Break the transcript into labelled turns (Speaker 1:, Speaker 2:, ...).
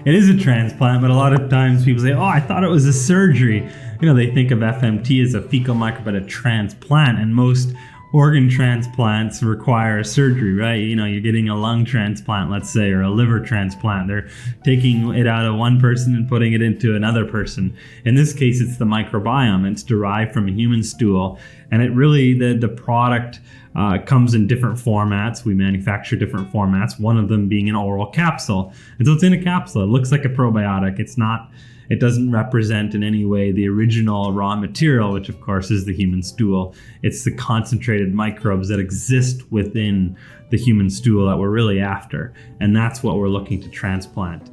Speaker 1: it is a transplant, but a lot of times people say, oh, I thought it was a surgery. They think of FMT as a fecal microbiota transplant, and most organ transplants require surgery, right? You're getting a lung transplant, let's say, or a liver transplant. They're taking it out of one person and putting it into another person. In this case, it's the microbiome. It's derived from a human stool, and it really, the product comes in different formats. We manufacture different formats, one of them being an oral capsule. And so it's in a capsule. It looks like a probiotic. It doesn't represent in any way the original raw material, which of course is the human stool. It's the concentrated microbes that exist within the human stool that we're really after. And that's what we're looking to transplant.